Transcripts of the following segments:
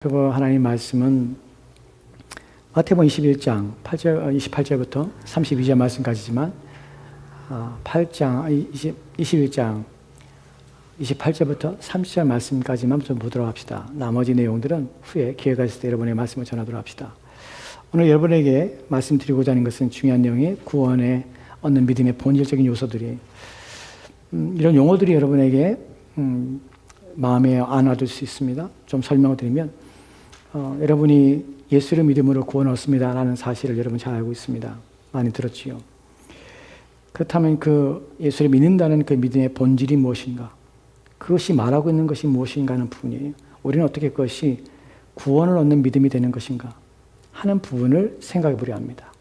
그리고 하나님 말씀은 마태복음 21장 28절부터 32절 말씀까지지만 21장 28절부터 30절 말씀까지만 좀 보도록 합시다. 나머지 내용들은 후에 기회가 있을 때 여러분의 말씀을 전하도록 합시다. 오늘 여러분에게 말씀드리고자 하는 것은 중요한 내용이 구원에 얻는 믿음의 본질적인 요소들이 이런 용어들이 여러분에게 마음에 안아둘 수 있습니다. 좀 설명을 드리면 여러분이 예수를 믿음으로 구원을 얻습니다 라는 사실을 여러분 잘 알고 있습니다. 많이 들었지요. 그렇다면 그 예수를 믿는다는 그 믿음의 본질이 무엇인가? 그것이 말하고 있는 것이 무엇인가 하는 부분이에요. 우리는 어떻게 그것이 구원을 얻는 믿음이 되는 것인가 하는 부분을 생각해 보려 합니다.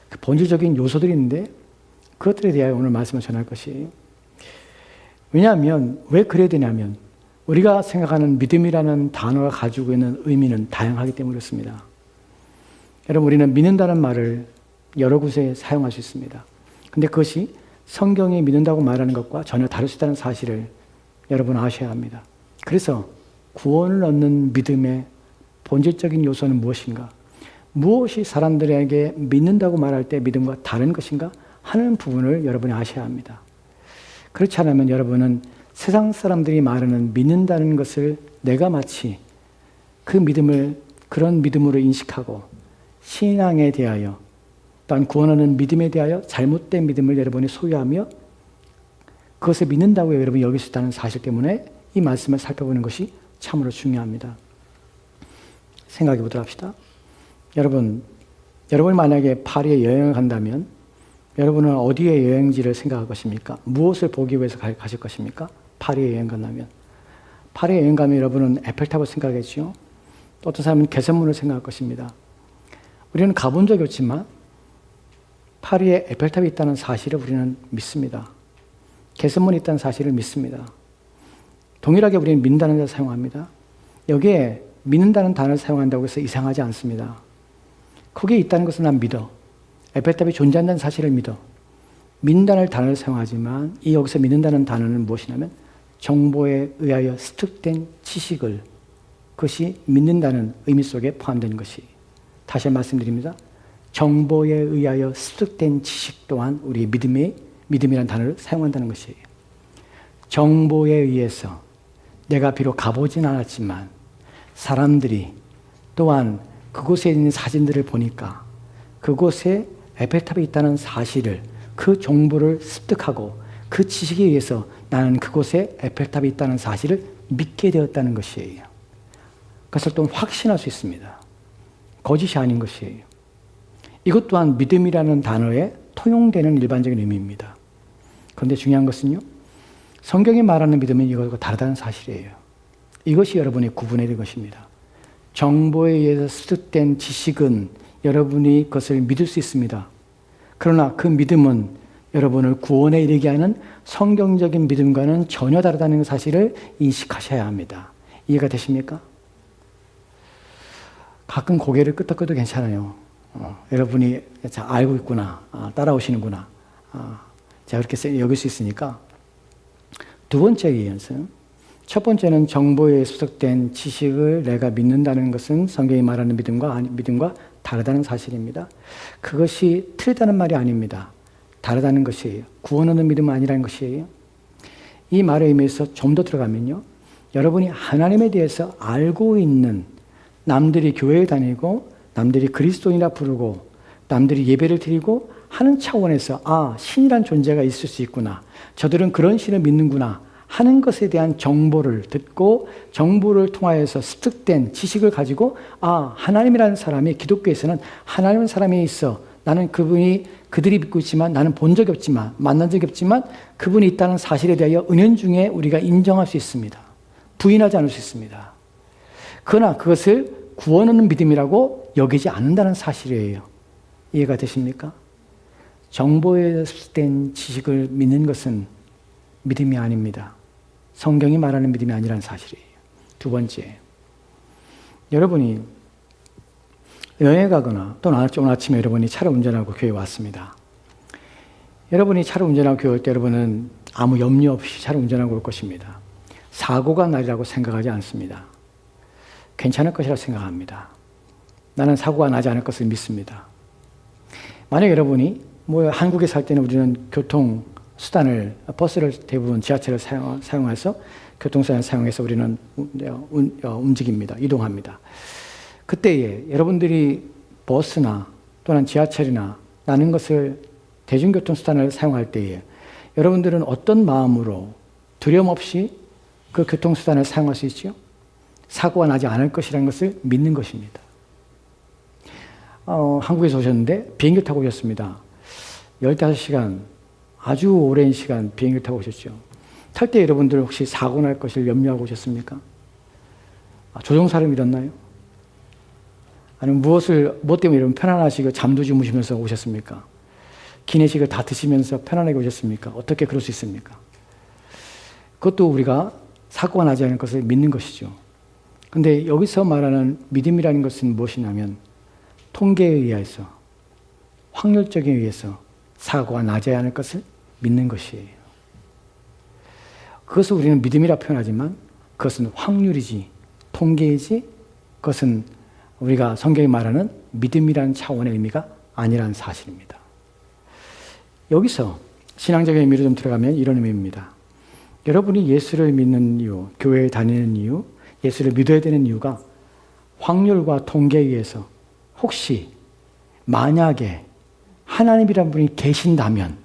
그 본질적인 요소들이 있는데 그것들에 대하여 오늘 말씀을 전할 것이에요. 왜냐하면 왜 그래야 되냐면 우리가 생각하는 믿음이라는 단어가 가지고 있는 의미는 다양하기 때문에 그렇습니다. 여러분, 우리는 믿는다는 말을 여러 곳에 사용할 수 있습니다. 근데 그것이 성경이 믿는다고 말하는 것과 전혀 다를 수 있다는 사실을 여러분 아셔야 합니다. 그래서 구원을 얻는 믿음의 본질적인 요소는 무엇인가? 무엇이 사람들에게 믿는다고 말할 때 믿음과 다른 것인가? 하는 부분을 여러분이 아셔야 합니다. 그렇지 않으면 여러분은 세상 사람들이 말하는 믿는다는 것을 내가 마치 그 믿음을 그런 믿음으로 인식하고 신앙에 대하여 또한 구원하는 믿음에 대하여 잘못된 믿음을 여러분이 소유하며 그것을 믿는다고 여러분이 여길 수 있다는 사실 때문에 이 말씀을 살펴보는 것이 참으로 중요합니다. 생각해 보도록 합시다. 여러분이 만약에 파리에 여행을 간다면 여러분은 어디에 여행지를 생각할 것입니까? 무엇을 보기 위해서 가실 것입니까? 파리에 여행 간다면. 파리에 여행 가면 여러분은 에펠탑을 생각하겠죠. 또 어떤 사람은 개선문을 생각할 것입니다. 우리는 가본 적이 없지만 파리에 에펠탑이 있다는 사실을 우리는 믿습니다. 개선문이 있다는 사실을 믿습니다. 동일하게 우리는 믿는다는 단어를 사용합니다. 여기에 믿는다는 단어를 사용한다고 해서 이상하지 않습니다. 거기에 있다는 것은 난 믿어. 에펠탑이 존재한다는 사실을 믿어. 믿는다는 단어를 사용하지만 이 여기서 믿는다는 단어는 무엇이냐면 정보에 의하여 습득된 지식을 그것이 믿는다는 의미 속에 포함되는 것이 다시 말씀드립니다. 정보에 의하여 습득된 지식 또한 우리 믿음이라는 단어를 사용한다는 것이에요. 정보에 의해서 내가 비록 가보진 않았지만 사람들이 또한 그곳에 있는 사진들을 보니까 그곳에 에펠탑이 있다는 사실을 그 정보를 습득하고 그 지식에 의해서 나는 그곳에 에펠탑이 있다는 사실을 믿게 되었다는 것이에요. 그것을 또 확신할 수 있습니다. 거짓이 아닌 것이에요. 이것 또한 믿음이라는 단어에 통용되는 일반적인 의미입니다. 그런데 중요한 것은요. 성경이 말하는 믿음은 이것과 다르다는 사실이에요. 이것이 여러분의 구분해야 될 것입니다. 정보에 의해서 습득된 지식은 여러분이 그것을 믿을 수 있습니다. 그러나 그 믿음은 여러분을 구원에 이르게 하는 성경적인 믿음과는 전혀 다르다는 사실을 인식하셔야 합니다. 이해가 되십니까? 가끔 고개를 끄덕끄덕 괜찮아요. 여러분이 알고 있구나. 따라오시는구나. 제가 그렇게 여길 수 있으니까. 두 번째 이유는 첫 번째는 정보에 수석된 지식을 내가 믿는다는 것은 성경이 말하는 믿음과 다르다는 사실입니다. 그것이 틀리다는 말이 아닙니다. 다르다는 것이에요. 구원 얻는 믿음은 아니라는 것이에요. 이 말의 의미에서 좀 더 들어가면요. 여러분이 하나님에 대해서 알고 있는 남들이 교회에 다니고 남들이 그리스도인이라 부르고 남들이 예배를 드리고 하는 차원에서 신이란 존재가 있을 수 있구나. 저들은 그런 신을 믿는구나. 하는 것에 대한 정보를 듣고 정보를 통하여서 습득된 지식을 가지고 하나님이라는 사람이 기독교에서는 하나님이라는 사람이 있어. 나는 그들이 믿고 있지만 나는 본 적이 없지만 만난 적이 없지만 그분이 있다는 사실에 대하여 은연중에 우리가 인정할 수 있습니다. 부인하지 않을 수 있습니다. 그러나 그것을 구원 얻는 믿음이라고 여기지 않는다는 사실이에요. 이해가 되십니까? 정보에 습득된 지식을 믿는 것은 믿음이 아닙니다. 성경이 말하는 믿음이 아니라는 사실이에요. 두 번째, 여러분이 여행 가거나 또는 오늘 아침에 여러분이 차를 운전하고 교회에 왔습니다. 여러분이 차를 운전하고 교회 올 때 여러분은 아무 염려 없이 차를 운전하고 올 것입니다. 사고가 날이라고 생각하지 않습니다. 괜찮을 것이라고 생각합니다. 나는 사고가 나지 않을 것을 믿습니다. 만약 여러분이 한국에 살 때는 우리는 교통수단을, 버스를 대부분 지하철을 사용해서 교통수단을 사용해서 우리는 움직입니다. 이동합니다. 그때에 여러분들이 버스나 또는 지하철이나 라는 것을 대중교통수단을 사용할 때에 여러분들은 어떤 마음으로 두려움 없이 그 교통수단을 사용할 수 있죠? 사고가 나지 않을 것이라는 것을 믿는 것입니다. 한국에서 오셨는데 비행기 타고 오셨습니다. 15시간, 아주 오랜 시간 비행기 타고 오셨죠. 탈 때 여러분들 혹시 사고 날 것을 염려하고 오셨습니까? 조종사를 믿었나요? 아니면 무엇 때문에 여러분 편안하시고 잠도 주무시면서 오셨습니까? 기내식을 다 드시면서 편안하게 오셨습니까? 어떻게 그럴 수 있습니까? 그것도 우리가 사고가 나지 않을 것을 믿는 것이죠. 근데 여기서 말하는 믿음이라는 것은 무엇이냐면 통계에 의해서, 확률적에 의해서 사고가 나지 않을 것을 믿는 것이에요. 그것을 우리는 믿음이라 표현하지만 그것은 확률이지, 통계이지, 그것은 우리가 성경이 말하는 믿음이라는 차원의 의미가 아니라는 사실입니다. 여기서 신앙적인 의미로 좀 들어가면 이런 의미입니다. 여러분이 예수를 믿는 이유, 교회에 다니는 이유, 예수를 믿어야 되는 이유가 확률과 통계에 의해서 혹시 만약에 하나님이라는 분이 계신다면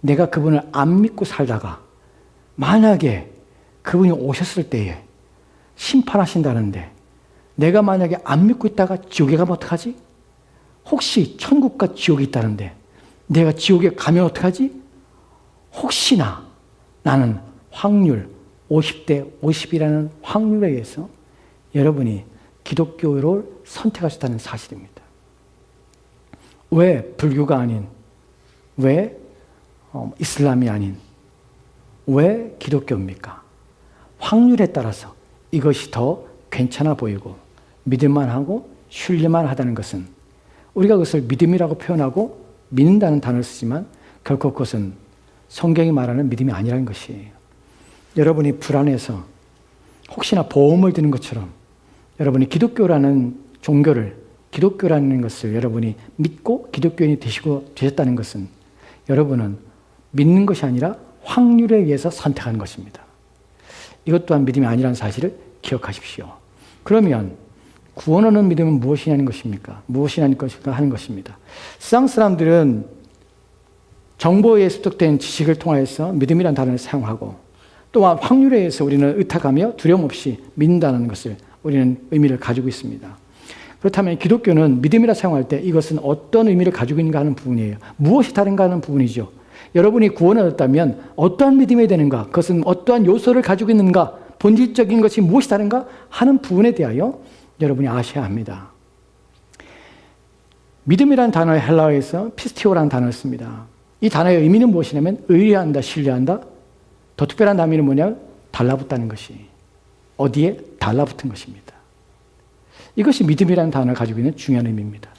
내가 그분을 안 믿고 살다가 만약에 그분이 오셨을 때에 심판하신다는데 내가 만약에 안 믿고 있다가 지옥에 가면 어떡하지? 혹시 천국과 지옥이 있다는데 내가 지옥에 가면 어떡하지? 혹시나 나는 확률 50대 50이라는 확률에 의해서 여러분이 기독교를 선택할 수 있다는 사실입니다. 왜 불교가 아닌, 왜 이슬람이 아닌, 왜 기독교입니까? 확률에 따라서 이것이 더 괜찮아 보이고 믿을만 하고 신뢰만 하다는 것은 우리가 그것을 믿음이라고 표현하고 믿는다는 단어를 쓰지만 결코 그것은 성경이 말하는 믿음이 아니라는 것이에요. 여러분이 불안해서 혹시나 보험을 드는 것처럼 여러분이 기독교라는 종교를, 기독교라는 것을 여러분이 믿고 기독교인이 되셨다는 것은 여러분은 믿는 것이 아니라 확률에 의해서 선택하는 것입니다. 이것 또한 믿음이 아니라는 사실을 기억하십시오. 그러면 구원 얻는 믿음은 무엇이냐는 것입니까? 무엇이냐는 것인가 하는 것입니다. 세상 사람들은 정보에 습득된 지식을 통하여서 믿음이라는 단어를 사용하고 또한 확률에 의해서 우리는 의탁하며 두려움 없이 믿는다는 것을 우리는 의미를 가지고 있습니다. 그렇다면 기독교는 믿음이라 사용할 때 이것은 어떤 의미를 가지고 있는가 하는 부분이에요. 무엇이 다른가 하는 부분이죠. 여러분이 구원을 얻었다면 어떠한 믿음이 되는가, 그것은 어떠한 요소를 가지고 있는가, 본질적인 것이 무엇이 다른가 하는 부분에 대하여 여러분이 아셔야 합니다. 믿음이라는 단어의 헬라어에서 피스티오라는 단어를 씁니다. 이 단어의 의미는 무엇이냐면 의뢰한다, 신뢰한다. 더 특별한 단어는 뭐냐? 달라붙다는 것이. 어디에? 달라붙은 것입니다. 이것이 믿음이라는 단어를 가지고 있는 중요한 의미입니다.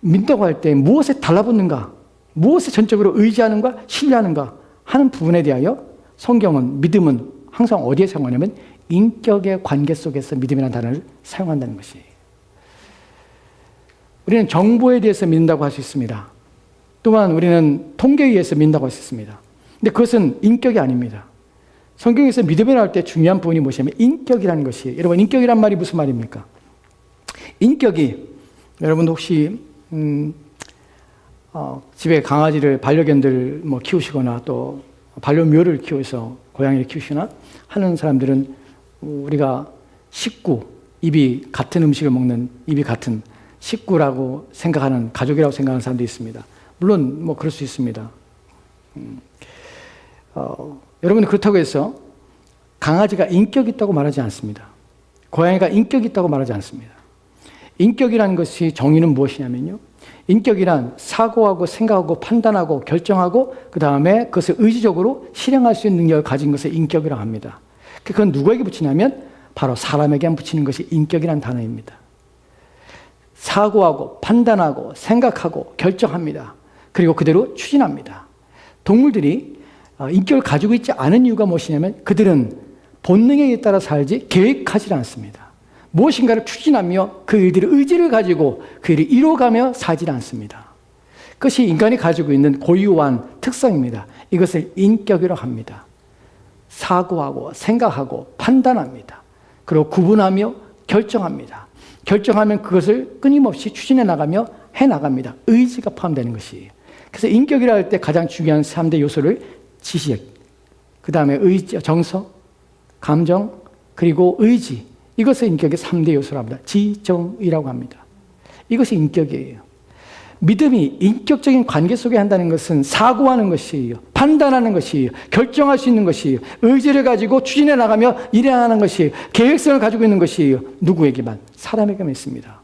믿다고 할 때 무엇에 달라붙는가? 무엇에 전적으로 의지하는가? 신뢰하는가? 하는 부분에 대하여 성경은, 믿음은 항상 어디에 사용하냐면 인격의 관계 속에서 믿음이라는 단어를 사용한다는 것이에요. 우리는 정보에 대해서 믿는다고 할 수 있습니다. 또한 우리는 통계에 의해서 믿는다고 할 수 있습니다. 근데 그것은 인격이 아닙니다. 성경에서 믿음이라고 할 때 중요한 부분이 무엇이냐면 인격이라는 것이에요. 여러분, 인격이란 말이 무슨 말입니까? 인격이, 여러분 혹시 집에 강아지를, 반려견들 키우시거나 또 반려묘를 키워서 고양이를 키우시나 하는 사람들은 우리가 식구, 입이 같은 음식을 먹는 입이 같은 식구라고 생각하는, 가족이라고 생각하는 사람도 있습니다. 물론 그럴 수 있습니다. 여러분이 그렇다고 해서 강아지가 인격이 있다고 말하지 않습니다. 고양이가 인격이 있다고 말하지 않습니다. 인격이라는 것이 정의는 무엇이냐면요, 인격이란 사고하고 생각하고 판단하고 결정하고 그 다음에 그것을 의지적으로 실행할 수 있는 능력을 가진 것을 인격이라고 합니다. 그건 누구에게 붙이냐면 바로 사람에게만 붙이는 것이 인격이라는 단어입니다. 사고하고 판단하고 생각하고 결정합니다. 그리고 그대로 추진합니다. 동물들이 인격을 가지고 있지 않은 이유가 무엇이냐면 그들은 본능에 따라 살지 계획하지 않습니다. 무엇인가를 추진하며 그 일들의 의지를 가지고 그 일을 이루어가며 살지 않습니다. 그것이 인간이 가지고 있는 고유한 특성입니다. 이것을 인격이라고 합니다. 사고하고 생각하고 판단합니다. 그리고 구분하며 결정합니다. 결정하면 그것을 끊임없이 추진해 나가며 해 나갑니다. 의지가 포함되는 것이에요. 그래서 인격이라 할 때 가장 중요한 3대 요소를 지식, 그 다음에 의지, 정서, 감정, 그리고 의지. 이것을 인격의 3대 요소라고 합니다. 지정이라고 합니다. 이것이 인격이에요. 믿음이 인격적인 관계 속에 한다는 것은 사고하는 것이에요. 판단하는 것이에요. 결정할 수 있는 것이에요. 의지를 가지고 추진해 나가며 일해하는 것이에요. 계획성을 가지고 있는 것이에요. 누구에게만? 사람에게만 있습니다.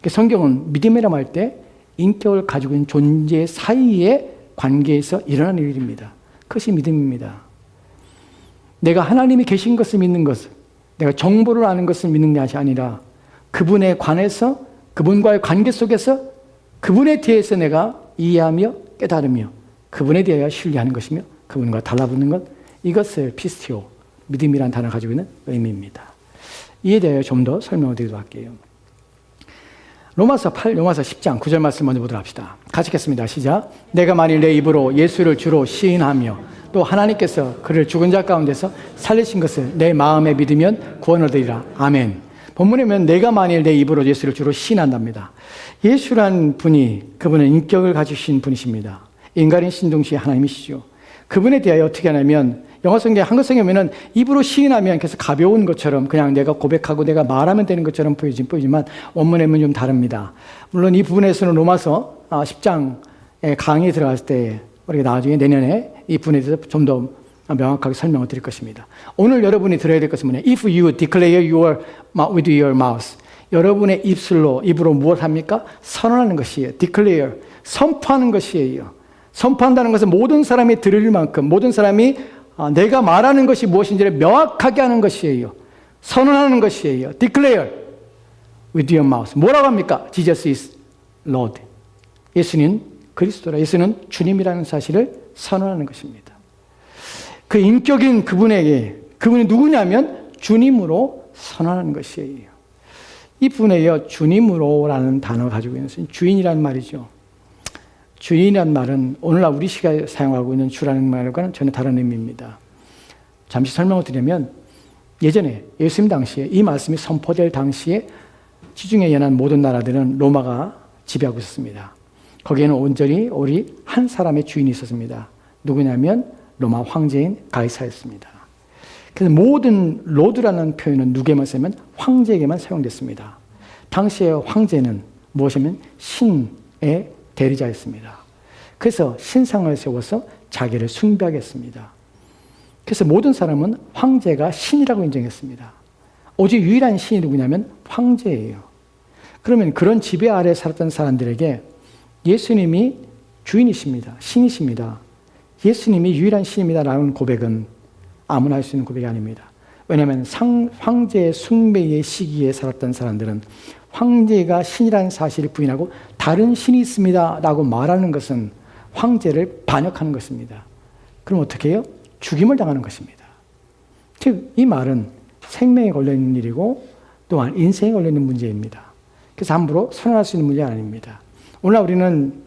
성경은 믿음이라고 할 때 인격을 가지고 있는 존재 사이의 관계에서 일어나는 일입니다. 그것이 믿음입니다. 내가 하나님이 계신 것을 믿는 것, 내가 정보를 아는 것을 믿는 것이 아니라 그분에 관해서, 그분과의 관계 속에서 그분에 대해서 내가 이해하며 깨달으며 그분에 대하여 신뢰하는 것이며 그분과 달라붙는 것, 이것을 피스티오, 믿음이라는 단어를 가지고 있는 의미입니다. 이에 대하여 좀 더 설명을 드리도록 할게요. 로마서 10장 9절 말씀 먼저 보도록 합시다. 같이 읽겠습니다. 시작. 내가 만일 내 입으로 예수를 주로 시인하며 또 하나님께서 그를 죽은 자 가운데서 살리신 것을 내 마음에 믿으면 구원을 얻으리라. 아멘. 본문에 보면 내가 만일 내 입으로 예수를 주로 시인한답니다. 예수란 분이, 그분은 인격을 가지신 분이십니다. 인간인 신동시에 하나님이시죠. 그분에 대하여 어떻게 하냐면 영어 성경, 한글 성경에 보면 입으로 시인하면 그래서 가벼운 것처럼 그냥 내가 고백하고 내가 말하면 되는 것처럼 보이지만 원문에 보면 좀 다릅니다. 물론 이 부분에서는 로마서 10장에 강의에 들어갔을 때 우리가 나중에 내년에 이 부분에 대해서 좀 더 명확하게 설명을 드릴 것입니다. 오늘 여러분이 들어야 될 것은 뭐냐? If you declare with your mouth. 여러분의 입으로 무엇 합니까? 선언하는 것이에요. declare. 선포하는 것이에요. 선포한다는 것은 모든 사람이 들을 만큼 모든 사람이 내가 말하는 것이 무엇인지를 명확하게 하는 것이에요. 선언하는 것이에요. declare with your mouth. 뭐라고 합니까? Jesus is Lord. 예수는 그리스도라. 예수는 주님이라는 사실을 선언하는 것입니다. 그 인격인 그분에게, 그분이 누구냐면 주님으로 선언하는 것이에요. 이 부분에요, 주님으로라는 단어를 가지고 있는 것은 주인이라는 말이죠. 주인이라는 말은 오늘날 우리 시가 사용하고 있는 주라는 말과는 전혀 다른 의미입니다. 잠시 설명을 드리면 예전에 예수님 당시에 이 말씀이 선포될 당시에 지중해 연안 모든 나라들은 로마가 지배하고 있었습니다. 거기에는 온전히 오직 한 사람의 주인이 있었습니다. 누구냐면 로마 황제인 가이사였습니다. 그래서 모든 로드라는 표현은 누구에만 쓰면 황제에게만 사용됐습니다. 당시의 황제는 무엇이냐면 신의 대리자였습니다. 그래서 신상을 세워서 자기를 숭배하게 했습니다. 그래서 모든 사람은 황제가 신이라고 인정했습니다. 오직 유일한 신이 누구냐면 황제예요. 그러면 그런 지배 아래 살았던 사람들에게 예수님이 주인이십니다. 신이십니다. 예수님이 유일한 신입니다라는 고백은 아무나 할 수 있는 고백이 아닙니다. 왜냐하면 황제의 숭배의 시기에 살았던 사람들은 황제가 신이라는 사실을 부인하고 다른 신이 있습니다 라고 말하는 것은 황제를 반역하는 것입니다. 그럼 어떻게 해요? 죽임을 당하는 것입니다. 즉 이 말은 생명에 걸려있는 일이고 또한 인생에 걸려있는 문제입니다. 그래서 함부로 선언할 수 있는 문제가 아닙니다. 오늘날 우리는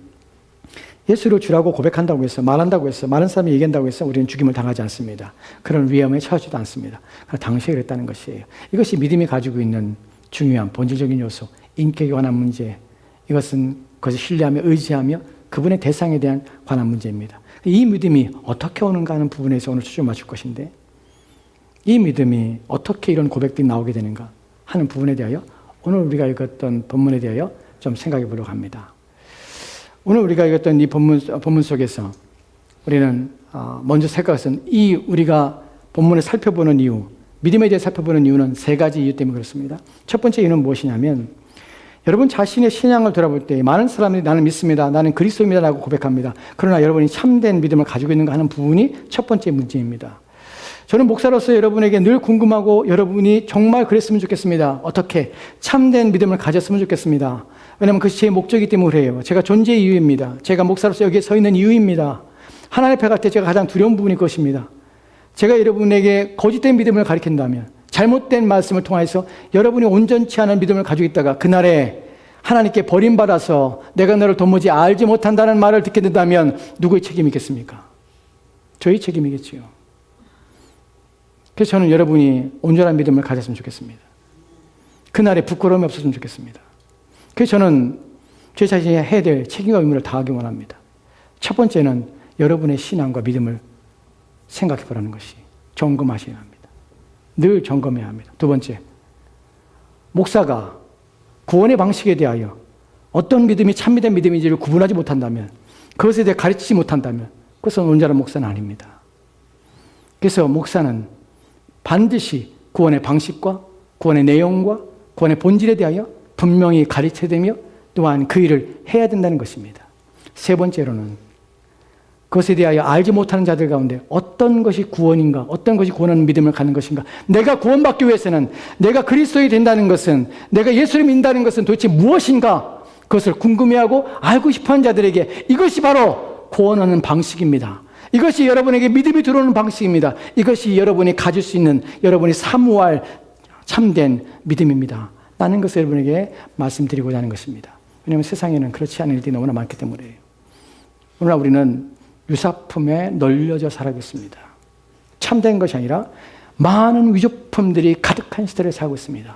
예수를 주라고 고백한다고 해서 말한다고 해서 많은 사람이 얘기한다고 해서 우리는 죽임을 당하지 않습니다. 그런 위험에 처하지도 않습니다. 당시에 그랬다는 것이에요. 이것이 믿음이 가지고 있는 중요한 본질적인 요소, 인격에 관한 문제. 이것은 그것을 신뢰하며 의지하며 그분의 대상에 대한 관한 문제입니다. 이 믿음이 어떻게 오는가 하는 부분에서 오늘 초점을 맞출 것인데 이 믿음이 어떻게 이런 고백들이 나오게 되는가 하는 부분에 대하여 오늘 우리가 읽었던 본문에 대하여 좀 생각해 보려고 합니다. 오늘 우리가 읽었던 이 본문 속에서 우리는 먼저 생각할 것은 이 우리가 본문을 살펴보는 이유, 믿음에 대해 살펴보는 이유는 세 가지 이유 때문에 그렇습니다. 첫 번째 이유는 무엇이냐면 여러분 자신의 신앙을 돌아볼 때 많은 사람들이 나는 믿습니다. 나는 그리스도입니다 라고 고백합니다. 그러나 여러분이 참된 믿음을 가지고 있는가 하는 부분이 첫 번째 문제입니다. 저는 목사로서 여러분에게 늘 궁금하고 여러분이 정말 그랬으면 좋겠습니다. 어떻게 참된 믿음을 가졌으면 좋겠습니다. 왜냐하면 그것이 제 목적이기 때문에 그래요. 제가 존재의 이유입니다. 제가 목사로서 여기에 서 있는 이유입니다. 하나님 앞에 갈 때 제가 가장 두려운 부분이 그것입니다. 제가 여러분에게 거짓된 믿음을 가르친다면, 잘못된 말씀을 통해서 여러분이 온전치 않은 믿음을 가지고 있다가 그날에 하나님께 버림받아서 내가 너를 도무지 알지 못한다는 말을 듣게 된다면 누구의 책임이겠습니까? 저희 책임이겠지요. 그래서 저는 여러분이 온전한 믿음을 가졌으면 좋겠습니다. 그날에 부끄러움이 없었으면 좋겠습니다. 그래서 저는 제 자신이 해야 될 책임과 의무를 다하기 원합니다. 첫 번째는 여러분의 신앙과 믿음을 생각해 보라는 것이 점검하셔야 합니다. 늘 점검해야 합니다. 두 번째, 목사가 구원의 방식에 대하여 어떤 믿음이 참미된 믿음인지를 구분하지 못한다면, 그것에 대해 가르치지 못한다면 그것은 온전한 목사는 아닙니다. 그래서 목사는 반드시 구원의 방식과 구원의 내용과 구원의 본질에 대하여 분명히 가르쳐야 되며 또한 그 일을 해야 된다는 것입니다. 세 번째로는 그것에 대하여 알지 못하는 자들 가운데 어떤 것이 구원인가, 어떤 것이 구원하는 믿음을 갖는 것인가, 내가 구원받기 위해서는, 내가 그리스도인이 된다는 것은, 내가 예수를 믿는다는 것은 도대체 무엇인가, 그것을 궁금해하고 알고 싶어하는 자들에게 이것이 바로 구원하는 방식입니다. 이것이 여러분에게 믿음이 들어오는 방식입니다. 이것이 여러분이 가질 수 있는, 여러분이 사모할 참된 믿음입니다. 라는 것을 여러분에게 말씀드리고자 하는 것입니다. 왜냐하면 세상에는 그렇지 않은 일들이 너무나 많기 때문에요. 오늘날 우리는 유사품에 널려져 살아가고 있습니다. 참된 것이 아니라 많은 위조품들이 가득한 시대를 살고 있습니다.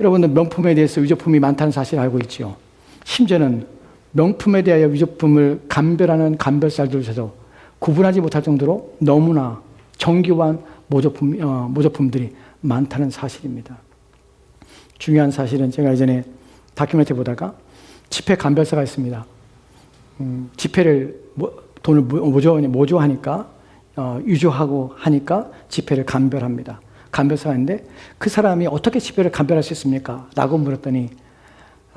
여러분들 명품에 대해서 위조품이 많다는 사실을 알고 있죠. 심지어는 명품에 대하여 위조품을 감별하는 감별살들조차도 구분하지 못할 정도로 너무나 정교한 모조품들이 많다는 사실입니다. 중요한 사실은 제가 예전에 다큐멘터리 보다가 지폐 감별사가 있습니다. 지폐를 돈을 모조하니까 유조하고 하니까 지폐를 감별합니다. 감별사가 있는데 그 사람이 어떻게 지폐를 감별할 수 있습니까? 라고 물었더니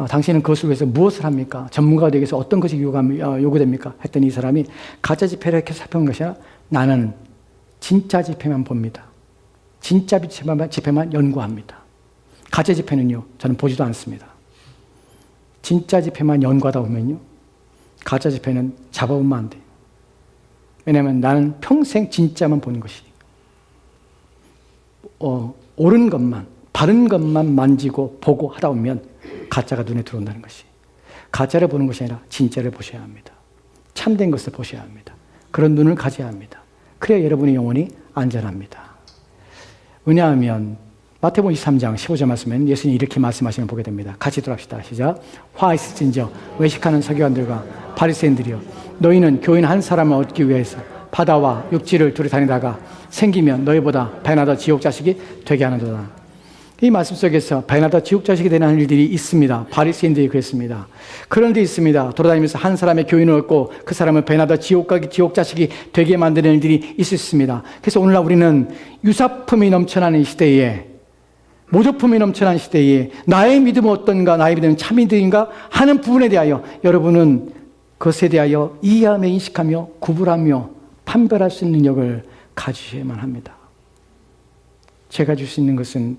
당신은 그것을 위해서 무엇을 합니까? 전문가가 되기 위해서 어떤 것이 요구됩니까? 했더니 이 사람이 가짜 지폐를 이렇게 살펴본 것이 아니라 나는 진짜 지폐만 봅니다. 진짜 지폐만 연구합니다. 가짜 지폐는요, 저는 보지도 않습니다. 진짜 지폐만 연구하다 보면요, 가짜 지폐는 잡아보면 안 돼요. 왜냐하면 나는 평생 진짜만 보는 것이, 옳은 것만, 바른 것만 만지고 보고 하다 보면 가짜가 눈에 들어온다는 것이, 가짜를 보는 것이 아니라 진짜를 보셔야 합니다. 참된 것을 보셔야 합니다. 그런 눈을 가져야 합니다. 그래야 여러분의 영혼이 안전합니다. 왜냐하면 마태복음 23장 15절 말씀에는 예수님이 이렇게 말씀하시는 걸 보게 됩니다. 같이 들어갑시다. 시작. 화 있을진저 외식하는 서기관들과 바리새인들이여, 너희는 교인 한 사람을 얻기 위해서 바다와 육지를 둘이 다니다가 생기면 너희보다 배나 더 지옥 자식이 되게 하는도다. 이 말씀 속에서 배나 더 지옥 자식이 되는 일들이 있습니다. 바리새인들이 그랬습니다. 그런 데 있습니다. 돌아다니면서 한 사람의 교인을 얻고 그 사람을 배나 더 지옥 자식이 되게 만드는 일들이 있습니다. 그래서 오늘날 우리는 유사품이 넘쳐나는 시대에, 모조품이 넘쳐나는 시대에 나의 믿음은 어떤가, 나의 믿음은 참 믿음인가 하는 부분에 대하여 여러분은 그것에 대하여 이해하며 인식하며 구분하며 판별할 수 있는 능력을 가지셔야만 합니다. 제가 줄 수 있는 것은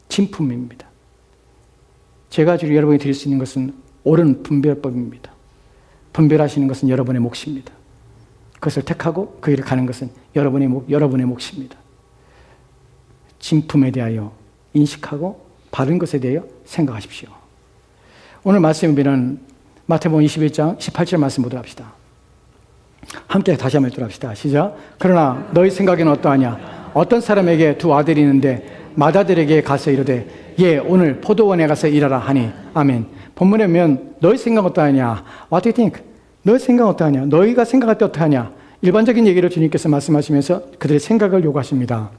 진품입니다. 제가 여러분이 드릴 수 있는 것은 옳은 분별법입니다. 분별하시는 것은 여러분의 몫입니다. 그것을 택하고 그 일을 가는 것은 여러분의 몫입니다. 진품에 대하여 인식하고 바른 것에 대하여 생각하십시오. 오늘 말씀을 보면 마태복음 21장 18절 말씀 보도록 합시다. 함께 다시 한번 읽도록 합시다. 시작. 그러나 너희 생각에는 어떠하냐? 어떤 사람에게 두 아들이 있는데 맏아들에게 가서 이르되 예, 오늘 포도원에 가서 일하라 하니. 아멘. 본문에 보면 너희 생각 어떠하냐? What do you think? 너희 생각 어떠하냐? 너희가 생각할 때 어떠하냐? 일반적인 얘기를 주님께서 말씀하시면서 그들의 생각을 요구하십니다.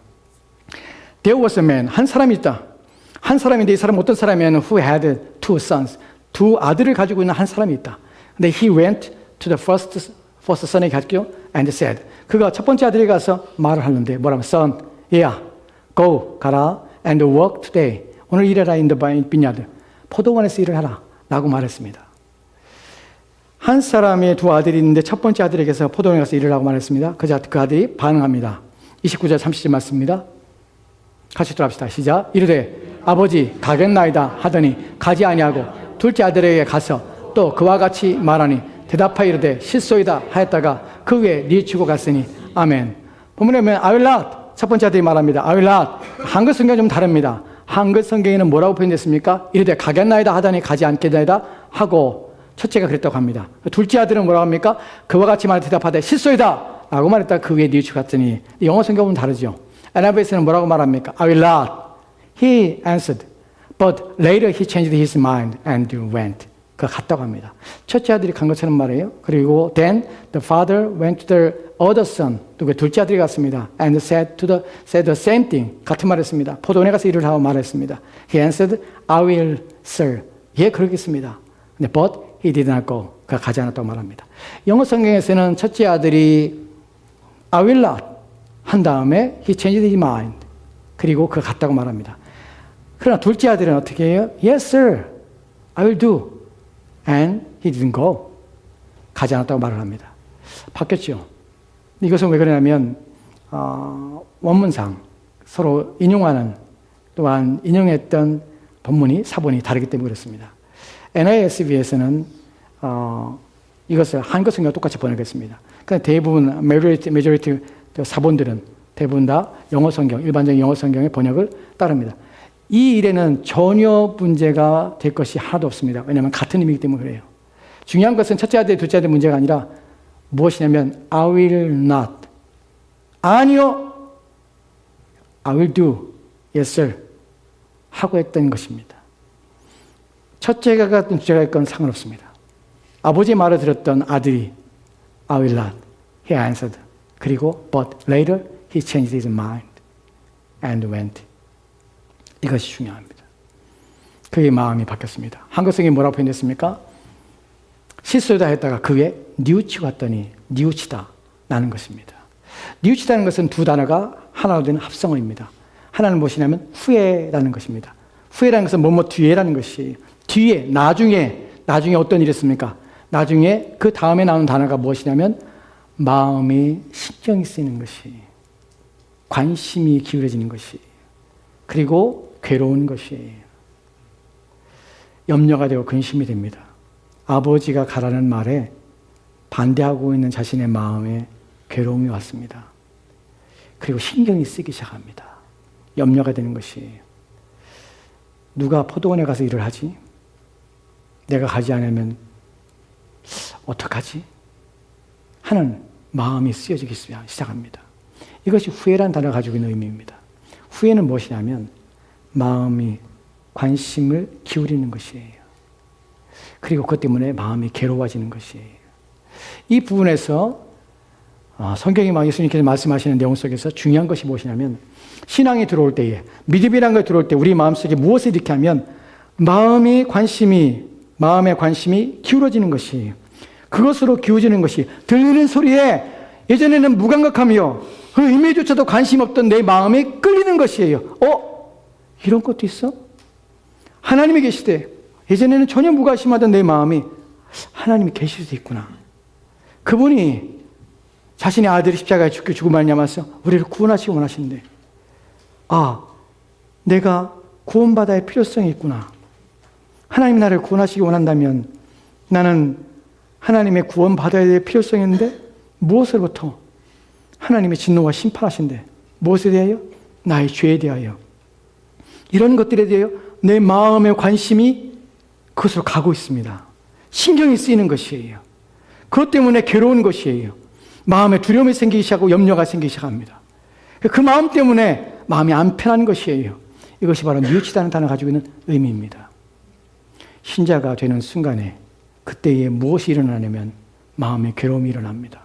There was a man, 한 사람이 있다. 한 사람인데 이 사람은 어떤 사람이냐면 who had two sons, 두 아들을 가지고 있는 한 사람이 있다. 근데 he went to the first son에게 갔죠. and said, 그가 첫 번째 아들에게 가서 말을 하는데 뭐라면 son, yeah, go, 가라, and work today. 오늘 일해라 in the vineyard. 포도원에서 일을 하라 라고 말했습니다. 한 사람의 두 아들이 있는데 첫 번째 아들에게서 포도원에 가서 일을 하고 말했습니다. 그 아들이 반응합니다. 29절 30절 말씀입니다. 같이 들어갑시다. 시작. 이르되 아버지 가겠나이다 하더니 가지 아니하고 둘째 아들에게 가서 또 그와 같이 말하니 대답하여 이르되 실소이다 하였다가 그 후에 뉘우치고 갔으니. 아멘. 본문에 보면 I will not 첫 번째 아들이 말합니다. I will not. 한글 성경은 좀 다릅니다. 한글 성경에는 뭐라고 표현됐습니까? 이르되 가겠나이다 하더니 가지 않겠나이다 하고 첫째가 그랬다고 합니다. 둘째 아들은 뭐라고 합니까? 그와 같이 말 대답하되 실소이다 라고 말했다가 그 위에 뉘우치고 갔더니 영어 성경은 다르죠. NIV에서는 뭐라고 말합니까? I will not. He answered. But later he changed his mind and went. 그 갔다고 합니다. 첫째 아들이 간 것처럼 말해요. 그리고 then the father went to the other son. 또 둘째 아들이 갔습니다. And said the same thing. 같은 말했습니다. 포도원에 가서 일을 하고 말했습니다. He answered, I will, sir. 예, 그러겠습니다. 근데 but he did not go. 그가 가지 않았다고 말합니다. 영어 성경에서는 첫째 아들이 I will not 한 다음에 he changed his mind. 그리고 그가 갔다고 말합니다. 그러나 둘째 아들은 어떻게 해요? Yes, sir. I will do. And he didn't go. 가지 않았다고 말을 합니다. 바뀌었죠. 이것은 왜 그러냐면 원문상 서로 인용하는 또한 인용했던 본문이 사본이 다르기 때문에 그렇습니다. NASB에서는 이것을 한글 성경과 똑같이 번역했습니다. 그런데 대부분 majority 사본들은 대부분 다 영어 성경, 일반적인 영어 성경의 번역을 따릅니다. 이 일에는 전혀 문제가 될 것이 하나도 없습니다. 왜냐하면 같은 의미이기 때문에 그래요. 중요한 것은 첫째 아들, 둘째 아들 문제가 아니라 무엇이냐면 I will not. 아니요. I will do. Yes, sir. 하고 했던 것입니다. 첫째가 갔든 둘째가 갔건 상관없습니다. 아버지의 말을 들었던 아들이 I will not. He answered. 그리고 but later he changed his mind and went. 이것이 중요합니다. 그의 마음이 바뀌었습니다. 한글성이 뭐라고 표현했습니까? 실수다 했다가 그 위에 뉘우치고 갔더니 뉘우치다 라는 것입니다. 뉘우치다는 것은 두 단어가 하나로 된 합성어입니다. 하나는 무엇이냐면 후회라는 것입니다. 후회라는 것은 뭐뭐 뒤에라는 것이 뒤에 나중에 어떤 일이 있습니까? 나중에 그 다음에 나오는 단어가 무엇이냐면 마음이 신경이 쓰이는 것이 관심이 기울어지는 것이 그리고 괴로운 것이 염려가 되고 근심이 됩니다. 아버지가 가라는 말에 반대하고 있는 자신의 마음에 괴로움이 왔습니다. 그리고 신경이 쓰기 시작합니다. 염려가 되는 것이 누가 포도원에 가서 일을 하지? 내가 가지 않으면 어떡하지? 하는 마음이 쓰여지기 시작합니다. 이것이 후회라는 단어가 가지고 있는 의미입니다. 후회는 무엇이냐면 마음이 관심을 기울이는 것이에요. 그리고 그것 때문에 마음이 괴로워지는 것이에요. 이 부분에서 성경이 예수님께서 말씀하시는 내용 속에서 중요한 것이 무엇이냐면 신앙이 들어올 때에 믿음이라는 것이 들어올 때 우리 마음속에 무엇을 이렇게 하면 마음의 관심이 기울어지는 것이에요. 그것으로 기울어지는 것이 들리는 소리에 예전에는 무감각하며 그 의미조차도 관심 없던 내 마음이 끌리는 것이에요. 이런 것도 있어? 하나님이 계시되 예전에는 전혀 무관심하던 내 마음이 하나님이 계실 수 있구나. 그분이 자신의 아들이 십자가에 죽고 말미암아서 우리를 구원하시기 원하시는데 내가 구원받아야 할 필요성이 있구나. 하나님이 나를 구원하시기 원한다면 나는 하나님의 구원받아야 될 필요성이 있는데 무엇으로부터? 하나님의 진노와 심판하신데 무엇에 대하여? 나의 죄에 대하여. 이런 것들에 대하여 내 마음의 관심이 그것으로 가고 있습니다. 신경이 쓰이는 것이에요. 그것 때문에 괴로운 것이에요. 마음에 두려움이 생기기 시작하고 염려가 생기기 시작합니다. 그 마음 때문에 마음이 안 편한 것이에요. 이것이 바로 뉘우치다는 단어가 가지고 있는 의미입니다. 신자가 되는 순간에 그때에 무엇이 일어나냐면 마음의 괴로움이 일어납니다.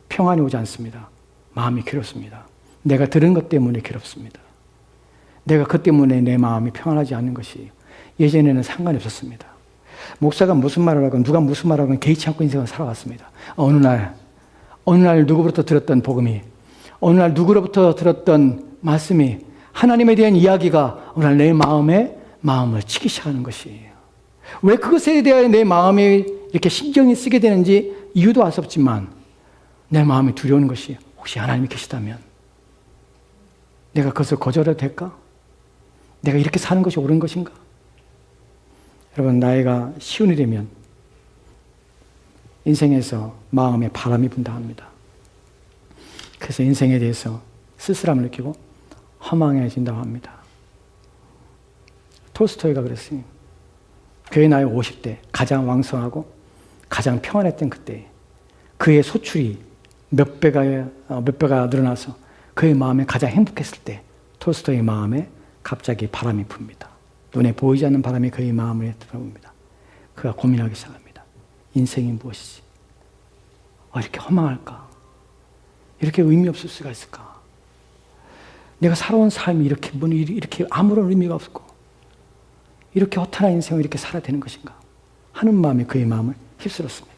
평안이 오지 않습니다. 마음이 괴롭습니다. 내가 들은 것 때문에 괴롭습니다. 내가 그것 때문에 내 마음이 평안하지 않는 것이 예전에는 상관이 없었습니다. 목사가 무슨 말을 하건 누가 무슨 말을 하건 개의치 않고 인생을 살아왔습니다. 어느 날 누구로부터 들었던 복음이 어느 날 누구로부터 들었던 말씀이 하나님에 대한 이야기가 어느 날 내 마음을 치기 시작하는 것이에요. 왜 그것에 대하여 내 마음이 이렇게 신경이 쓰게 되는지 이유도 알 수 없지만 내 마음이 두려운 것이 혹시 하나님이 계시다면 내가 그것을 거절해도 될까? 내가 이렇게 사는 것이 옳은 것인가? 여러분 나이가 시운이 되면 인생에서 마음에 바람이 분다 합니다. 그래서 인생에 대해서 쓸쓸함을 느끼고 허망해진다고 합니다. 톨스토이가 그랬어요. 그의 나이 50대, 가장 왕성하고 가장 평안했던 그때 그의 소출이 몇 배가 늘어나서 그의 마음에 가장 행복했을 때 톨스토이의 마음에 갑자기 바람이 붑니다. 눈에 보이지 않는 바람이 그의 마음을 들어옵니다. 그가 고민하기 시작합니다. 인생이 무엇이지? 이렇게 허망할까? 이렇게 의미 없을 수가 있을까? 내가 살아온 삶이 이렇게 아무런 의미가 없고 이렇게 허탄한 인생을 이렇게 살아야 되는 것인가? 하는 마음이 그의 마음을 휩쓸었습니다.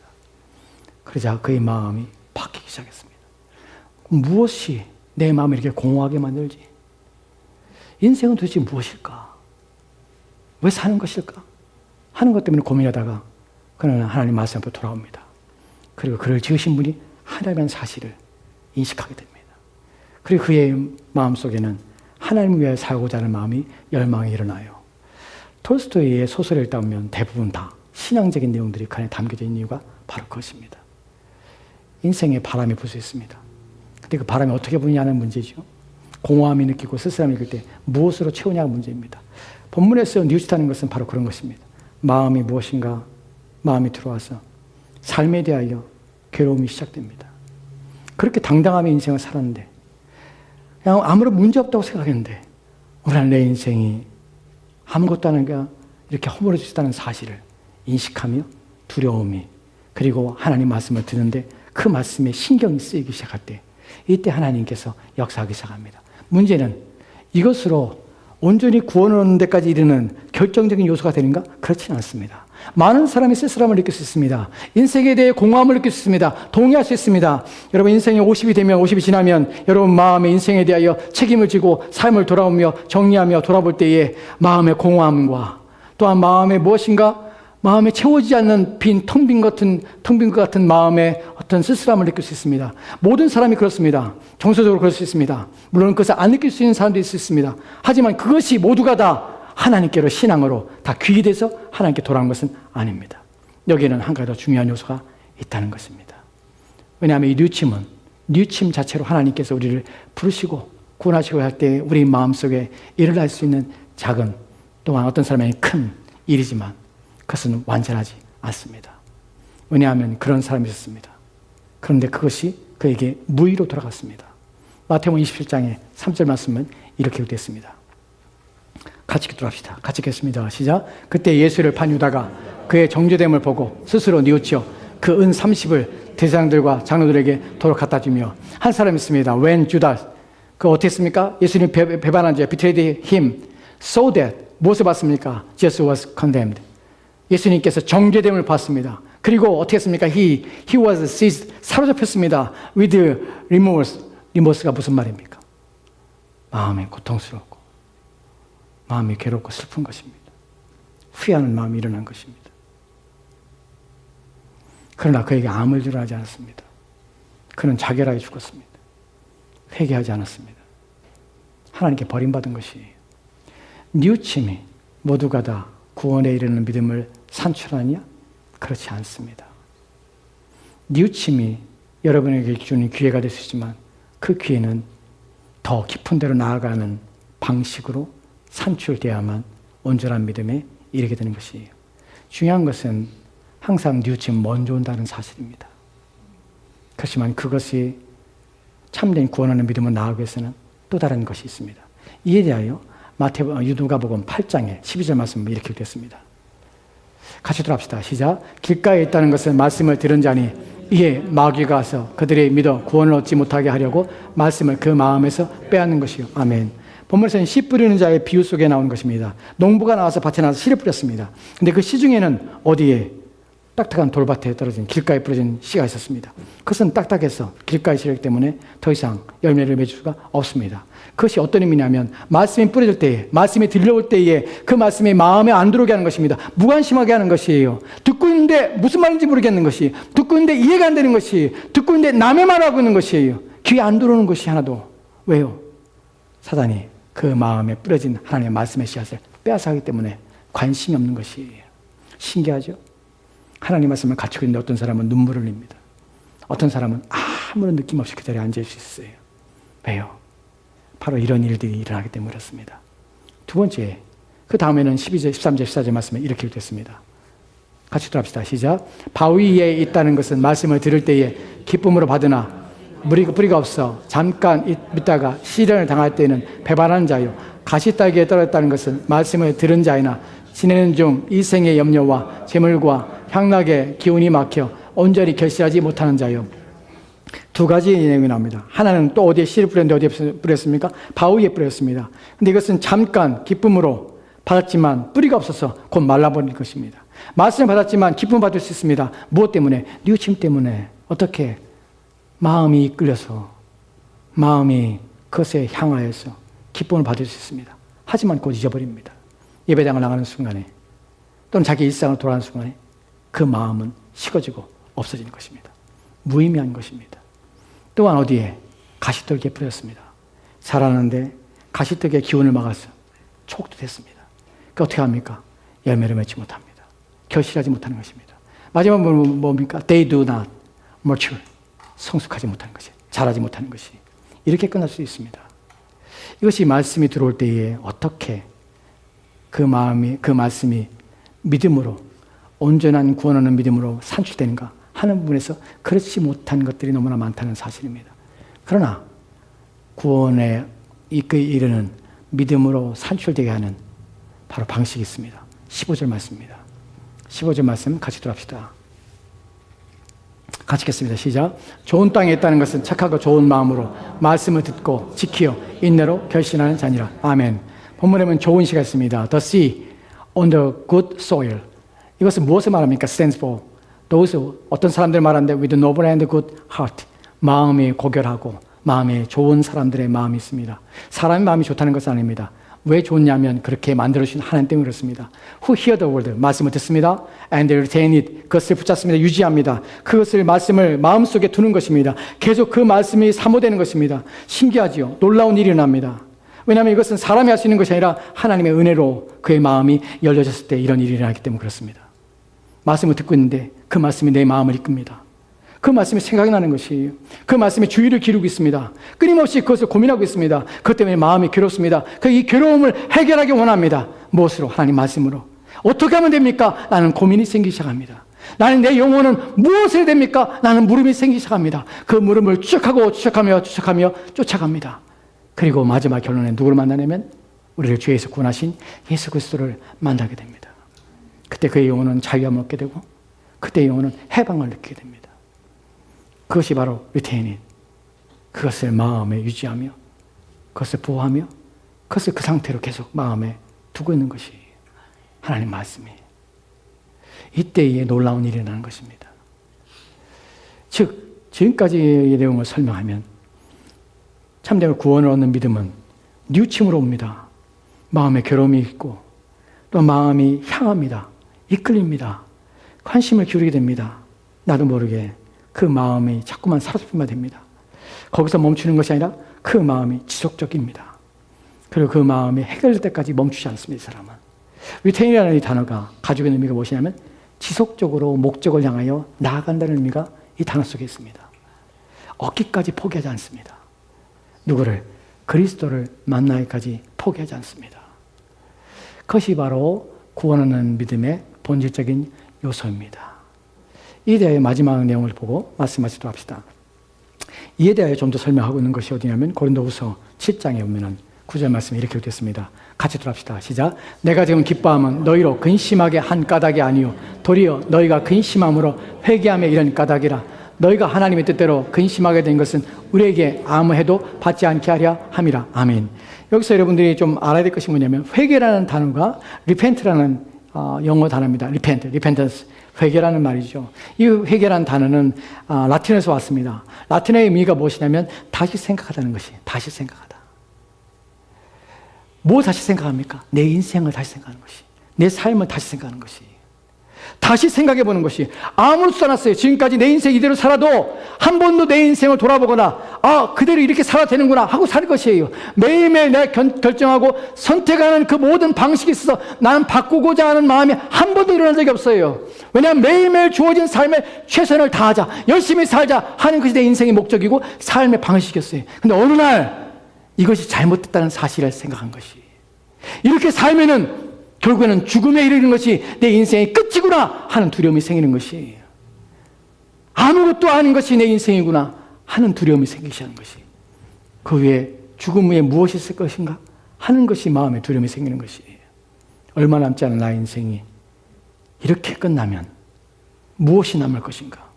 그러자 그의 마음이 바뀌기 시작했습니다. 무엇이 내 마음을 이렇게 공허하게 만들지? 인생은 도대체 무엇일까? 왜 사는 것일까? 하는 것 때문에 고민하다가 그는 하나님 말씀 앞으로 돌아옵니다. 그리고 그를 지으신 분이 하나님이라는 사실을 인식하게 됩니다. 그리고 그의 마음속에는 하나님을 위해 살고자 하는 마음이 열망이 일어나요. 톨스토이의 소설을 읽다 보면 대부분 다 신앙적인 내용들이 그 안에 담겨져 있는 이유가 바로 그것입니다. 인생에 바람이 불 수 있습니다. 근데 그 바람이 어떻게 부냐는 문제죠. 공허함이 느끼고 쓸쓸함이 느낄 때 무엇으로 채우냐가 문제입니다. 본문에서 뉘우치다는 것은 바로 그런 것입니다. 마음이 무엇인가? 마음이 들어와서 삶에 대하여 괴로움이 시작됩니다. 그렇게 당당하게 인생을 살았는데 그냥 아무런 문제 없다고 생각했는데 오늘 내 인생이 아무것도 안 하니까 이렇게 허물어지다는 사실을 인식하며 두려움이 그리고 하나님 말씀을 듣는데 그 말씀에 신경이 쓰이기 시작할 때 이때 하나님께서 역사하기 시작합니다. 문제는 이것으로 온전히 구원을 얻는 데까지 이르는 결정적인 요소가 되는가? 그렇지는 않습니다. 많은 사람이 쓸쓸함을 느낄 수 있습니다. 인생에 대해 공허함을 느낄 수 있습니다. 동의할 수 있습니다. 여러분 인생이 50이 되면 50이 지나면 여러분 마음의 인생에 대하여 책임을 지고 삶을 돌아오며 정리하며 돌아볼 때에 마음의 공허함과 또한 마음의 무엇인가 마음에 채워지지 않는 텅 빈 것 같은 마음의 어떤 쓸쓸함을 느낄 수 있습니다. 모든 사람이 그렇습니다. 정서적으로 그럴 수 있습니다. 물론 그것을 안 느낄 수 있는 사람도 있을 수 있습니다. 하지만 그것이 모두가 다 하나님께로 신앙으로 다 귀의돼서 하나님께 돌아온 것은 아닙니다. 여기에는 한 가지 더 중요한 요소가 있다는 것입니다. 왜냐하면 이 뉘우침 자체로 하나님께서 우리를 부르시고 구원하시고 할 때 우리 마음속에 일어날 수 있는 작은 또한 어떤 사람에게 큰 일이지만 그것은 완전하지 않습니다. 왜냐하면 그런 사람이 있었습니다. 그런데 그것이 그에게 무의로 돌아갔습니다. 마태복음 27장의 3절 말씀은 이렇게 되었습니다. 같이 기도합시다. 같이 읽겠습니다. 시작. 그때 예수를 판 유다가 그의 정죄됨을 보고 스스로 뉘우쳐 그 은 30을 대제사장들과 장로들에게 도로 갖다 주며 한 사람이 있습니다. When Judas 그 어떻게 했습니까? 예수님 배반한 자 betrayed him so that 무엇을 받습니까? Jesus was condemned. 예수님께서 정죄됨을 받습니다. 그리고 어떻게 했습니까? He was seized 사로잡혔습니다. With remorse. remorse가 무슨 말입니까? 마음이 고통스럽고 마음이 괴롭고 슬픈 것입니다. 후회하는 마음이 일어난 것입니다. 그러나 그에게 아무 일도 하지 않았습니다. 그는 자결하게 죽었습니다. 회개하지 않았습니다. 하나님께 버림받은 것이에요. 뉘우침이 모두가 다 구원에 이르는 믿음을 산출하느냐? 그렇지 않습니다. 뉘우침이 여러분에게 주는 기회가 될 수 있지만 그 기회는 더 깊은 데로 나아가는 방식으로 산출되어야만 온전한 믿음에 이르게 되는 것이에요. 중요한 것은 항상 뉘우침이 먼저 온다는 사실입니다. 그렇지만 그것이 참된 구원하는 믿음을 나아가기 위해서는 또 다른 것이 있습니다. 이에 대하여 누가복음 8장에 12절 말씀이 이렇게 됐습니다. 같이 들어갑시다. 시작. 길가에 있다는 것은 말씀을 들은 자니 이에 마귀가 와서 그들이 믿어 구원을 얻지 못하게 하려고 말씀을 그 마음에서 빼앗는 것이요. 아멘. 본문에서는 씨 뿌리는 자의 비유 속에 나오는 것입니다. 농부가 나와서 밭에 나와서 씨를 뿌렸습니다. 근데 그 씨 중에는 어디에 딱딱한 돌밭에 떨어진 길가에 뿌려진 씨가 있었습니다. 그것은 딱딱해서 길가에 씨였기 때문에 더 이상 열매를 맺을 수가 없습니다. 그것이 어떤 의미냐면 말씀이 뿌려질 때에 말씀이 들려올 때에 그 말씀이 마음에 안 들어오게 하는 것입니다. 무관심하게 하는 것이에요. 듣고 있는데 무슨 말인지 모르겠는 것이, 듣고 있는데 이해가 안 되는 것이, 듣고 있는데 남의 말하고 있는 것이에요. 귀에 안 들어오는 것이 하나도. 왜요? 사단이 그 마음에 뿌려진 하나님의 말씀의 씨앗을 빼앗아가기 때문에 관심이 없는 것이에요. 신기하죠? 하나님 말씀을 가지고 있는데 어떤 사람은 눈물을 흘립니다. 어떤 사람은 아무런 느낌 없이 그 자리에 앉을 수 있어요. 왜요? 바로 이런 일들이 일어나기 때문에 그렇습니다. 두 번째, 그 다음에는 12절, 13절, 14절 말씀에 이렇게 읽겠습니다. 같이 들어갑시다. 시작. 바위 위에 있다는 것은 말씀을 들을 때에 기쁨으로 받으나 뿌리가 없어 잠깐 있다가 시련을 당할 때는 배반하는 자요. 가시따기에 떨어졌다는 것은 말씀을 들은 자이나 지내는 중 이생의 염려와 재물과 향락의 기운이 막혀 온전히 결실하지 못하는 자요. 두 가지 내용이 나옵니다. 하나는 또 어디에 씨를 뿌렸는데 어디에 뿌렸습니까? 바위에 뿌렸습니다. 근데 이것은 잠깐 기쁨으로 받았지만 뿌리가 없어서 곧 말라버릴 것입니다. 말씀을 받았지만 기쁨을 받을 수 있습니다. 무엇 때문에? 뉘우침 때문에. 어떻게? 마음이 이끌려서 마음이 그것에 향하여서 기쁨을 받을 수 있습니다. 하지만 곧 잊어버립니다. 예배당을 나가는 순간에 또는 자기 일상을 돌아가는 순간에 그 마음은 식어지고 없어지는 것입니다. 무의미한 것입니다. 또한 어디에? 가시떨기에 뿌렸습니다. 자라는데 가시떨기의 기운을 막아서 촉도됐습니다. 그 어떻게 합니까? 열매를 맺지 못합니다. 결실하지 못하는 것입니다. 마지막은 뭡니까? They do not mature. 성숙하지 못하는 것이, 자라지 못하는 것이. 이렇게 끝날 수 있습니다. 이것이 말씀이 들어올 때에 어떻게 그 말씀이 믿음으로, 온전한 구원하는 믿음으로 산출되는가 하는 부분에서 그렇지 못한 것들이 너무나 많다는 사실입니다. 그러나 구원에 이르는 믿음으로 산출되게 하는 바로 방식이 있습니다. 15절 말씀입니다. 15절 말씀 같이 들어갑시다. 같이 읽겠습니다. 시작. 좋은 땅에 있다는 것은 착하고 좋은 마음으로 말씀을 듣고 지키어 인내로 결신하는 자니라. 아멘. 본문에 보면 좋은 시가 있습니다. The sea on the good soil. 이것은 무엇을 말합니까? Stands for those, 어떤 사람들 말하는데 with noble and good heart. 마음이 고결하고 마음이 좋은 사람들의 마음이 있습니다. 사람의 마음이 좋다는 것은 아닙니다. 왜 좋냐면 그렇게 만들어주신 하나님 때문에 그렇습니다. Who hear the word, 말씀을 듣습니다. And they retain it, 그것을 붙잡습니다. 유지합니다. 그것을 말씀을 마음속에 두는 것입니다. 계속 그 말씀이 사모되는 것입니다. 신기하지요. 놀라운 일이 일어납니다. 왜냐하면 이것은 사람이 할 수 있는 것이 아니라 하나님의 은혜로 그의 마음이 열려졌을 때 이런 일이 일어나기 때문에 그렇습니다. 말씀을 듣고 있는데 그 말씀이 내 마음을 이끕니다. 그 말씀이 생각이 나는 것이에요. 그 말씀에 주의를 기울이고 있습니다. 끊임없이 그것을 고민하고 있습니다. 그것 때문에 마음이 괴롭습니다. 이 괴로움을 해결하기 원합니다. 무엇으로? 하나님 말씀으로. 어떻게 하면 됩니까? 나는 고민이 생기기 시작합니다. 나는 내 영혼은 무엇을 해야 됩니까? 나는 물음이 생기기 시작합니다. 그 물음을 추적하며 쫓아갑니다. 그리고 마지막 결론에 누구를 만나냐면 우리를 죄에서 구원하신 예수 그리스도를 만나게 됩니다. 그때 그의 영혼은 자유함을 얻게 되고 그때 영혼은 해방을 느끼게 됩니다. 그것이 바로 retain. 그것을 마음에 유지하며 그것을 보호하며 그것을 그 상태로 계속 마음에 두고 있는 것이 하나님 말씀이에요. 이때에 놀라운 일이 일어나는 것입니다. 즉 지금까지의 내용을 설명하면 참된 구원을 얻는 믿음은 뉘우침으로 옵니다. 마음에 괴로움이 있고 또 마음이 향합니다. 이끌립니다. 관심을 기울이게 됩니다. 나도 모르게 그 마음이 자꾸만 사로잡히면 됩니다. 거기서 멈추는 것이 아니라 그 마음이 지속적입니다. 그리고 그 마음이 해결될 때까지 멈추지 않습니다. 이 사람은. retain이라는 이 단어가 가지고 있는 의미가 무엇이냐면 지속적으로 목적을 향하여 나아간다는 의미가 이 단어 속에 있습니다. 얻기까지 포기하지 않습니다. 누구를? 그리스도를 만나기까지 포기하지 않습니다. 그것이 바로 구원하는 믿음의 본질적인 요소입니다. 이에 대하여 마지막 내용을 보고 말씀하시도록 합시다. 이에 대하여 좀 더 설명하고 있는 것이 어디냐면 고린도후서 7장에 보면 9절 말씀이 이렇게 읽겠습니다. 같이 들어갑시다. 시작. 내가 지금 기뻐함은 너희로 근심하게 한 까닭이 아니요 도리어 너희가 근심함으로 회개하며 이런 까닭이라. 너희가 하나님의 뜻대로 근심하게 된 것은 우리에게 아무 해도 받지 않게 하려 함이라. 아멘. 여기서 여러분들이 좀 알아야 될 것이 뭐냐면 회개라는 단어가 repent라는 영어 단어입니다. repentance. 회개라는 말이죠. 이 회개라는 단어는 라틴에서 왔습니다. 라틴어의 의미가 무엇이냐면 다시 생각하다는 것이, 다시 생각하다. 뭘 다시 생각합니까? 내 인생을 다시 생각하는 것이, 내 삶을 다시 생각하는 것이, 다시 생각해 보는 것이. 아무렇지도 않았어요. 지금까지 내 인생 이대로 살아도 한 번도 내 인생을 돌아보거나 그대로 이렇게 살아도 되는구나 하고 살 것이에요. 매일매일 내가 결정하고 선택하는 그 모든 방식에 있어서 나는 바꾸고자 하는 마음이 한 번도 일어난 적이 없어요. 왜냐하면 매일매일 주어진 삶에 최선을 다하자, 열심히 살자 하는 것이 내 인생의 목적이고 삶의 방식이었어요. 근데 어느 날 이것이 잘못됐다는 사실을 생각한 것이, 이렇게 살면은 결국에는 죽음에 이르는 것이 내 인생의 끝이구나 하는 두려움이 생기는 것이, 아무것도 아닌 것이 내 인생이구나 하는 두려움이 생기기 시작하는 것이, 그 위에 죽음 후에 무엇이 있을 것인가 하는 것이 마음에 두려움이 생기는 것이, 얼마 남지 않은 나의 인생이 이렇게 끝나면 무엇이 남을 것인가?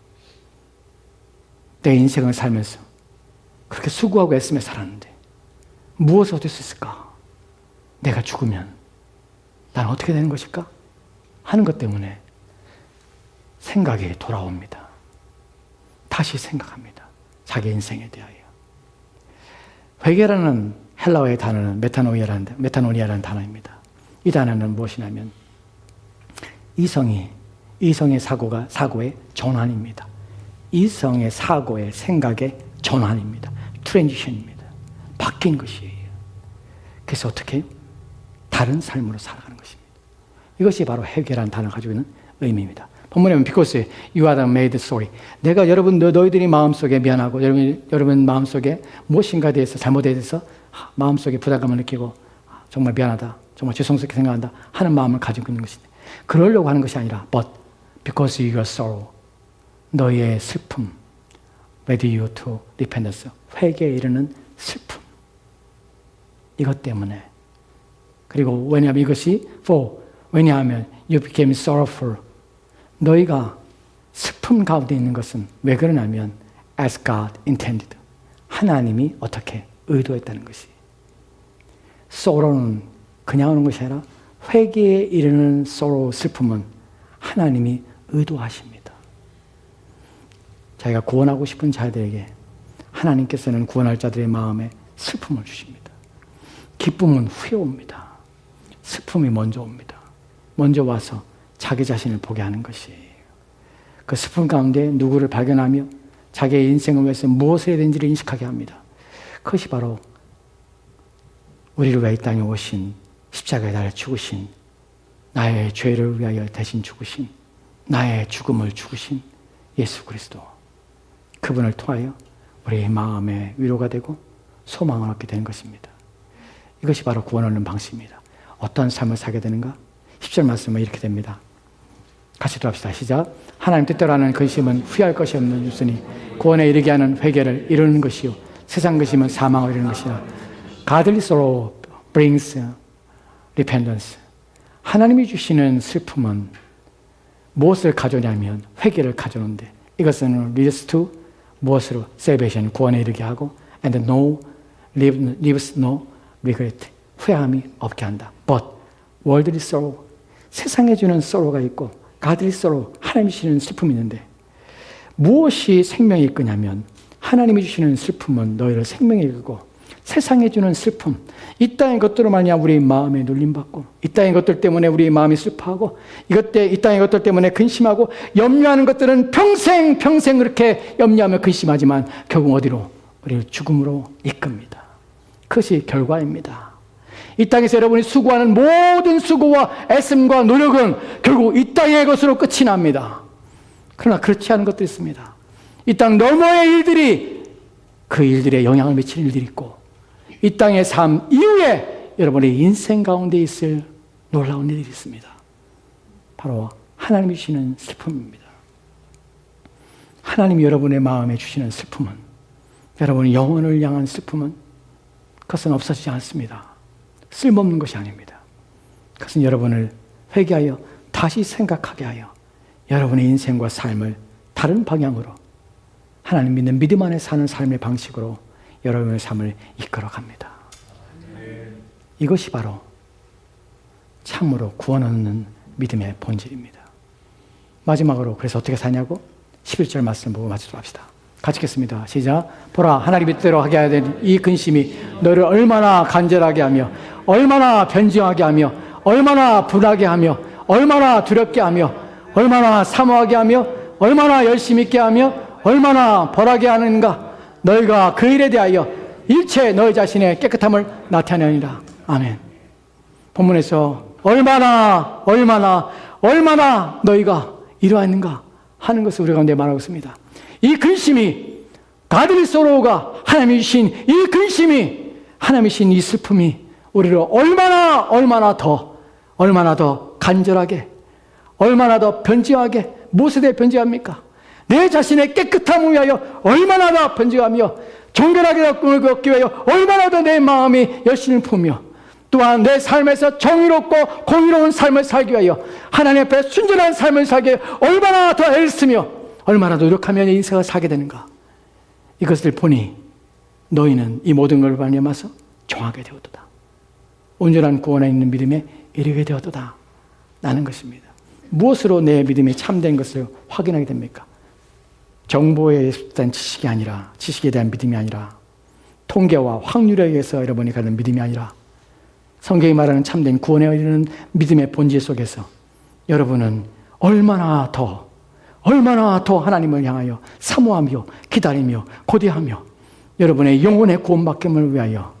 내 인생을 살면서 그렇게 수고하고 애쓰며 살았는데 무엇을 얻을 수 있을까? 내가 죽으면 난 어떻게 되는 것일까? 하는 것 때문에 생각이 돌아옵니다. 다시 생각합니다. 자기 인생에 대하여. 회개라는 헬라어의 단어는 메타노니아라는 단어입니다. 이 단어는 무엇이냐면 이성의 사고의 전환입니다. 이성의 사고의 생각의 전환입니다. 트랜지션입니다. 바뀐 것이에요. 그래서 어떻게? 다른 삶으로 살아가는 것입니다. 이것이 바로 회개라는 단어가 가지고 있는 의미입니다. 본문에 보면 because you are made sorry. 내가 너희들이 마음속에 미안하고 여러분 마음속에 무엇인가에 대해서 잘못에 대해서 마음속에 부담감을 느끼고 정말 미안하다, 정말 죄송스럽게 생각한다 하는 마음을 가지고 있는 것인데, 그러려고 하는 것이 아니라 but because you are sorrow, 너희의 슬픔, led you to repentance, 회개에 이르는 슬픔, 이것 때문에. 그리고 왜냐하면 이것이 왜냐하면 you became sorrowful, 너희가 슬픔 가운데 있는 것은 왜 그러냐면 as God intended, 하나님이 어떻게 의도했다는 것이. sorrow는 그냥 오는 것이 아니라 회개에 이르는 sorrow, 슬픔은 하나님이 의도하십니다. 자기가 구원하고 싶은 자들에게 하나님께서는 구원할 자들의 마음에 슬픔을 주십니다. 기쁨은 후에 옵니다. 슬픔이 먼저 옵니다. 먼저 와서 자기 자신을 보게 하는 것이에요. 그 슬픔 가운데 누구를 발견하며 자기의 인생을 위해서 무엇을 해야 되는지를 인식하게 합니다. 그것이 바로 우리를 위해 이 땅에 오신, 십자가에 달려 죽으신, 나의 죄를 위하여 대신 죽으신, 나의 죽음을 죽으신 예수 그리스도, 그분을 통하여 우리의 마음에 위로가 되고 소망을 얻게 되는 것입니다. 이것이 바로 구원 얻는 방식입니다. 어떤 삶을 살게 되는가? 10절 말씀은 이렇게 됩니다. 같이 들어갑시다. 시작. 하나님 뜻대로 하는 근심은 후회할 것이 없는 유순이 구원에 이르게 하는 회개를 이루는 것이요 세상 근심은 사망을 이루는 것이라. Godly sorrow brings repentance. 하나님이 주시는 슬픔은 무엇을 가져오냐면 회개를 가져오는데, 이것은 leads to 무엇으로? salvation, 구원에 이르게 하고, and leaves no regret, 후회함이 없게 한다. But worldly sorrow, 세상에 주는 sorrow가 있고 godly sorrow, 하나님이 주시는 슬픔이 있는데, 무엇이 생명이 이끄냐면 하나님이 주시는 슬픔은 너희를 생명에 이끌고, 세상에 주는 슬픔, 이 땅의 것들로 말미암아 우리 마음에 눌림받고, 이 땅의 것들 때문에 우리 마음이 슬퍼하고, 이 땅의 것들 때문에 근심하고 염려하는 것들은 평생 그렇게 염려하며 근심하지만 결국 어디로? 우리를 죽음으로 이끕니다. 그것이 결과입니다. 이 땅에서 여러분이 수고하는 모든 수고와 애씀과 노력은 결국 이 땅의 것으로 끝이 납니다. 그러나 그렇지 않은 것도 있습니다. 이 땅 너머의 일들이, 그 일들에 영향을 미치는 일들이 있고, 이 땅의 삶 이후에 여러분의 인생 가운데 있을 놀라운 일들이 있습니다. 바로 하나님이 주시는 슬픔입니다. 하나님이 여러분의 마음에 주시는 슬픔은, 여러분의 영혼을 향한 슬픔은, 그것은 없어지지 않습니다. 쓸모없는 것이 아닙니다. 그것은 여러분을 회개하여 다시 생각하게 하여 여러분의 인생과 삶을 다른 방향으로, 하나님 믿는 믿음 안에 사는 삶의 방식으로 여러분의 삶을 이끌어갑니다. 이것이 바로 참으로 구원 얻는 믿음의 본질입니다. 마지막으로 그래서 어떻게 사냐고 11절 말씀 보고 마치도록 합시다. 같이 읽겠습니다. 시작. 보라, 하나님의 뜻대로 하게 해야 되는 이 근심이 너를 얼마나 간절하게 하며, 얼마나 변증하게 하며, 얼마나 불하게 하며, 얼마나 두렵게 하며, 얼마나 사모하게 하며, 얼마나 열심히 있게 하며, 얼마나 벌하게 하는가. 너희가 그 일에 대하여 일체 너희 자신의 깨끗함을 나타내니라. 아멘. 본문에서 얼마나 너희가 이러하는가 하는 것을 우리 가운데 말하고 있습니다. 이 근심이 가들이 소로가 하나님이 주신 이 근심이 하나님이 주신 이 슬픔이 우리를 얼마나 더 간절하게 얼마나 더 변증하게 무엇에 대해 변증합니까? 내 자신의 깨끗함을 위하여 얼마나 더 변증하며 정결하게 꿈을 걷기 위하여 얼마나 더 내 마음이 열심을 품며 또한 내 삶에서 정의롭고 공의로운 삶을 살기 위하여 하나님 앞에 순전한 삶을 살기 위하여 얼마나 더 애쓰며 얼마나 노력하며 인생을 살게 되는가. 이것을 보니 너희는 이 모든 걸 말미암아서 정하게 되었도다. 온전한 구원에 있는 믿음에 이르게 되었도다. 라는 것입니다. 무엇으로 내 믿음이 참된 것을 확인하게 됩니까? 정보에 대한 지식에 대한 믿음이 아니라 통계와 확률에 의해서 여러분이 가는 믿음이 아니라 성경이 말하는 참된 구원에 이르는 믿음의 본질 속에서 여러분은 얼마나 더 하나님을 향하여 사모하며 기다리며 고대하며 여러분의 영혼의 구원받음을 위하여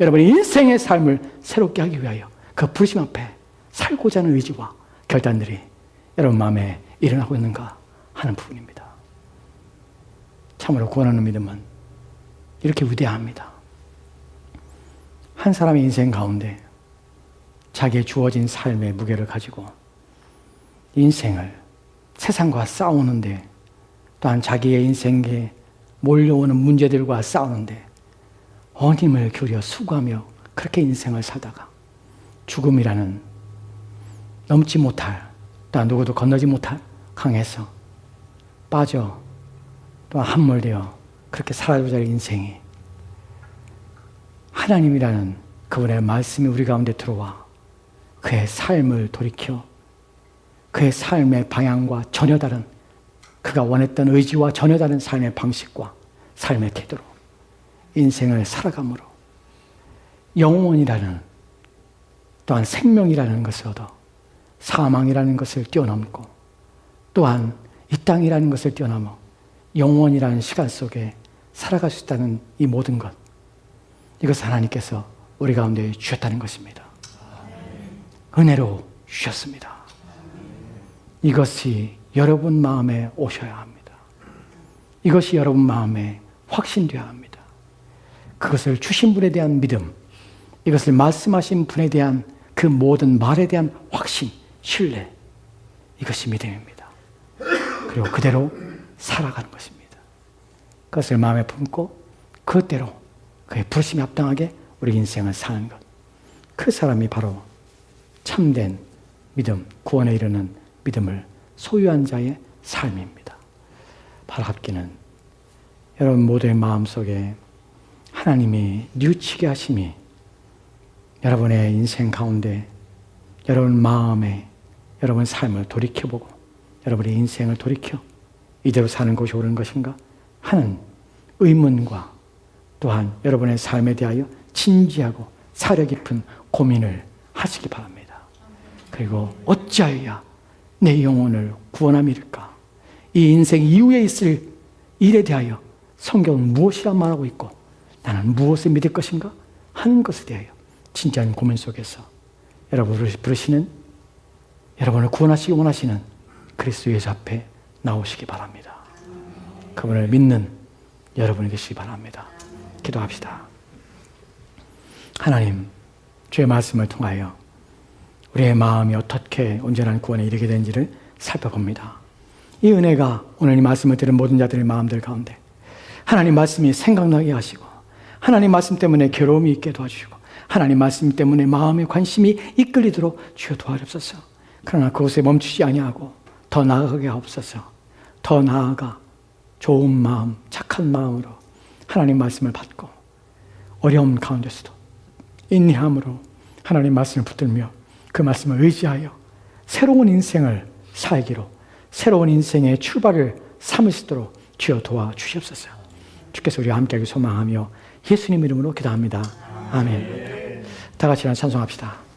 여러분의 인생의 삶을 새롭게 하기 위하여 그 부르심 앞에 살고자 하는 의지와 결단들이 여러분 마음에 일어나고 있는가 하는 부분입니다. 참으로 구원하는 믿음은 이렇게 위대합니다. 한 사람의 인생 가운데 자기의 주어진 삶의 무게를 가지고 인생을 세상과 싸우는데 또한 자기의 인생에 몰려오는 문제들과 싸우는데 온 힘을 기울여 수고하며 그렇게 인생을 살다가 죽음이라는 넘지 못할 또한 누구도 건너지 못할 강에서 빠져 또한 함몰되어 그렇게 살아가고자 할 인생이 하나님이라는 그분의 말씀이 우리 가운데 들어와 그의 삶을 돌이켜 그의 삶의 방향과 전혀 다른 그가 원했던 의지와 전혀 다른 삶의 방식과 삶의 태도로 인생을 살아감으로 영혼이라는 또한 생명이라는 것을 얻어 사망이라는 것을 뛰어넘고 또한 이 땅이라는 것을 뛰어넘어 영원이라는 시간 속에 살아갈 수 있다는 이 모든 것, 이것을 하나님께서 우리 가운데 주셨다는 것입니다. 은혜로 주셨습니다. 이것이 여러분 마음에 오셔야 합니다. 이것이 여러분 마음에 확신되어야 합니다. 그것을 주신 분에 대한 믿음, 이것을 말씀하신 분에 대한 그 모든 말에 대한 확신, 신뢰, 이것이 믿음입니다. 그리고 그대로 살아가는 것입니다. 그것을 마음에 품고 그대로 그의 부르심에 합당하게 우리 인생을 사는 것, 그 사람이 바로 참된 믿음, 구원에 이르는 믿음을 소유한 자의 삶입니다. 바로 합기는 여러분 모두의 마음속에 하나님이 뉘우치게 하심이 여러분의 인생 가운데 여러분 마음에 여러분 삶을 돌이켜보고 여러분의 인생을 돌이켜 이대로 사는 것이 옳은 것인가 하는 의문과 또한 여러분의 삶에 대하여 진지하고 사려 깊은 고민을 하시기 바랍니다. 그리고 어찌하여야 내 영혼을 구원함이일까? 이 인생 이후에 있을 일에 대하여 성경은 무엇이라 말하고 있고 나는 무엇을 믿을 것인가 하는 것에 대하여 진지한 고민 속에서 여러분을 부르시는, 여러분을 구원하시기 원하시는 그리스도 예수 앞에 나오시기 바랍니다. 그분을 믿는 여러분이 되시기 바랍니다. 기도합시다. 하나님, 주의 말씀을 통하여 우리의 마음이 어떻게 온전한 구원에 이르게 되는지를 살펴봅니다. 이 은혜가 오늘 이 말씀을 들은 모든 자들의 마음들 가운데 하나님 말씀이 생각나게 하시고 하나님 말씀 때문에 괴로움이 있게 도와주시고 하나님 말씀 때문에 마음의 관심이 이끌리도록 주여 도와주옵소서. 그러나 그곳에 멈추지 아니하고 더 나아가게 하옵소서. 더 나아가 좋은 마음, 착한 마음으로 하나님 말씀을 받고 어려움 가운데서도 인내함으로 하나님 말씀을 붙들며 그 말씀을 의지하여 새로운 인생을 살기로 새로운 인생의 출발을 삼을 수 있도록 주여 도와주시옵소서. 주께서 우리와 함께하기 소망하며 예수님 이름으로 기도합니다. 아멘. 다 같이 찬송합시다.